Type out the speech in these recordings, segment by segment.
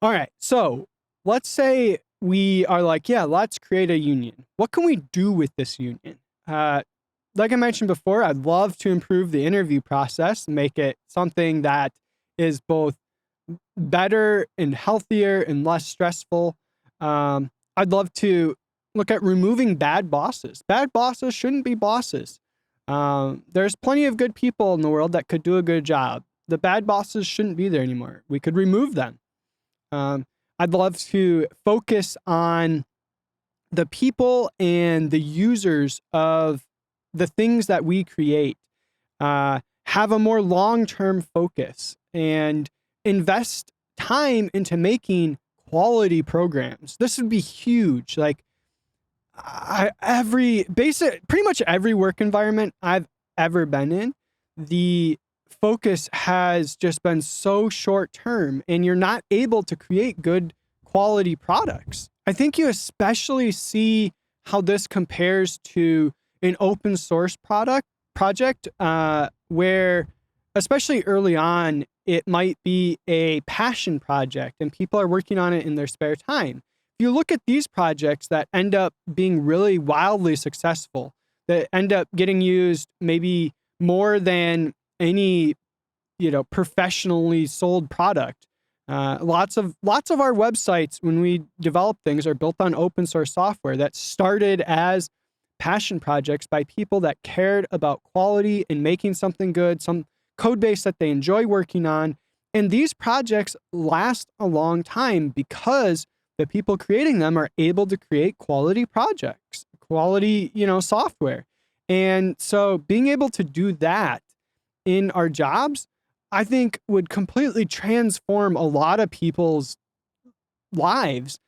All right. So let's say we are like, yeah, let's create a union. What can we do with this union? Uh, like I mentioned before, I'd love to improve the interview process, make it something that is both better and healthier and less stressful. I'd love to look at removing bad bosses. Bad bosses shouldn't be bosses. There's plenty of good people in the world that could do a good job. The bad bosses shouldn't be there anymore. We could remove them. Um, I'd love to focus on the people and the users of the things that we create, have a more long-term focus and invest time into making quality programs. This would be huge. Like pretty much every work environment I've ever been in, the focus has just been so short term and you're not able to create good quality products. I think you especially see how this compares to an open source project where, especially early on, it might be a passion project and people are working on it in their spare time. If you look at these projects that end up being really wildly successful, that end up getting used maybe more than any, professionally sold product. Lots of our websites, when we develop things, are built on open source software that started as passion projects by people that cared about quality and making something good, some code base that they enjoy working on. And these projects last a long time because the people creating them are able to create quality projects, quality, software. And so being able to do that in our jobs, I think would completely transform a lot of people's lives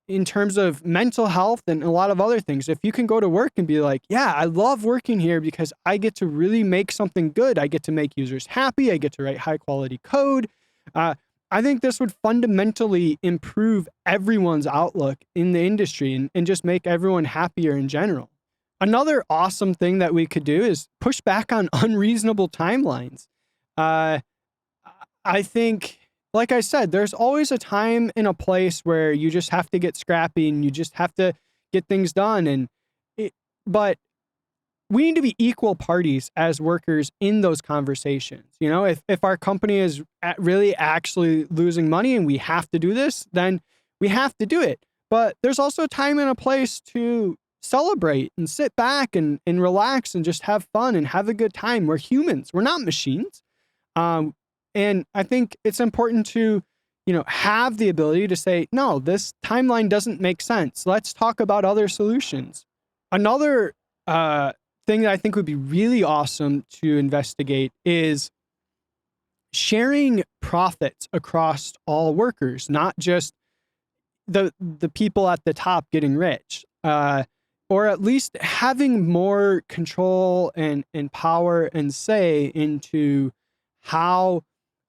in terms of mental health and a lot of other things. If you can go to work and be like, yeah, I love working here because I get to really make something good. I get to make users happy. I get to write high quality code. I think this would fundamentally improve everyone's outlook in the industry and just make everyone happier in general. Another awesome thing that we could do is push back on unreasonable timelines. Uh, I think, like I said, there's always a time and a place where you just have to get scrappy and you just have to get things done. But we need to be equal parties as workers in those conversations. If our company is really actually losing money and we have to do this, then we have to do it. But there's also a time and a place to celebrate and sit back and relax and just have fun and have a good time. We're humans. We're not machines. And I think it's important to, have the ability to say, no, this timeline doesn't make sense. Let's talk about other solutions. Another thing that I think would be really awesome to investigate is sharing profits across all workers, not just the people at the top getting rich, or at least having more control and power and say into how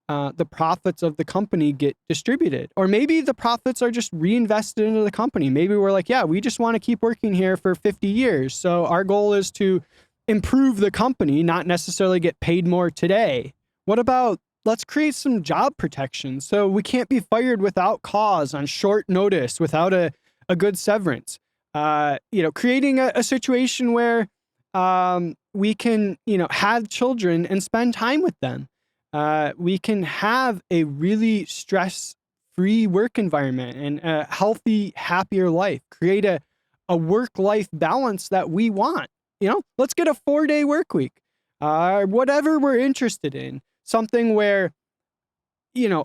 the profits of the company get distributed. Or maybe the profits are just reinvested into the company. Maybe we're like, yeah, we just want to keep working here for 50 years. So our goal is to improve the company, not necessarily get paid more today. What about let's create some job protection so we can't be fired without cause on short notice without a good severance. Creating a situation where we can, have children and spend time with them. We can have a really stress-free work environment and a healthy, happier life. Create a work-life balance that we want. Let's get a 4-day work week. Whatever we're interested in. Something where,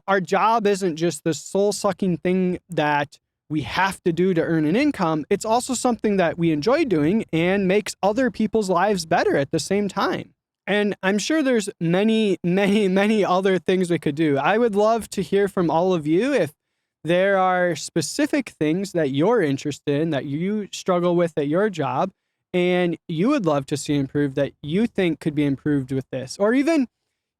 our job isn't just the soul-sucking thing that we have to do to earn an income. It's also something that we enjoy doing and makes other people's lives better at the same time. And I'm sure there's many, many, many other things we could do. I would love to hear from all of you if there are specific things that you're interested in, that you struggle with at your job, and you would love to see improved that you think could be improved with this. Or even,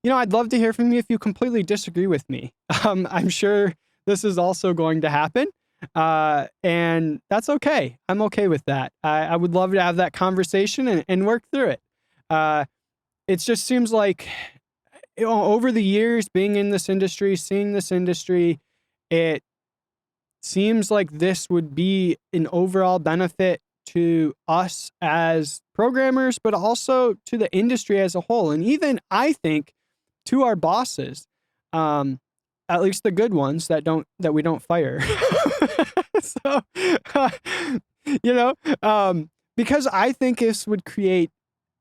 I'd love to hear from you if you completely disagree with me. I'm sure this is also going to happen. And that's okay. I'm okay with that. I would love to have that conversation and work through it. It just seems like over the years being in this industry, seeing this industry, it seems like this would be an overall benefit to us as programmers, but also to the industry as a whole. And even, I think, to our bosses, at least the good ones that we don't fire. So, you know, because I think this would create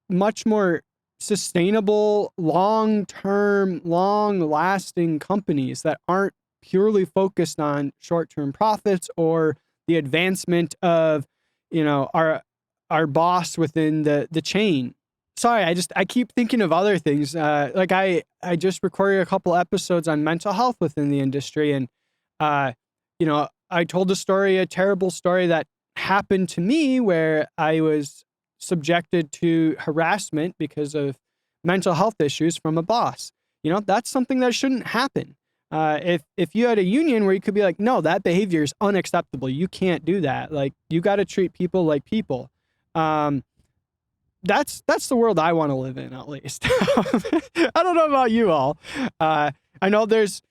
much more sustainable, long-term, long-lasting companies that aren't purely focused on short-term profits or the advancement of, our boss within the chain. Sorry, I keep thinking of other things. Like I just recorded a couple episodes on mental health within the industry, and I told a terrible story that happened to me where I was subjected to harassment because of mental health issues from a boss. That's something that shouldn't happen. If you had a union where you could be like, no, that behavior is unacceptable. You can't do that. Like, you got to treat people like people. That's the world I want to live in, at least. I don't know about you all. I know there's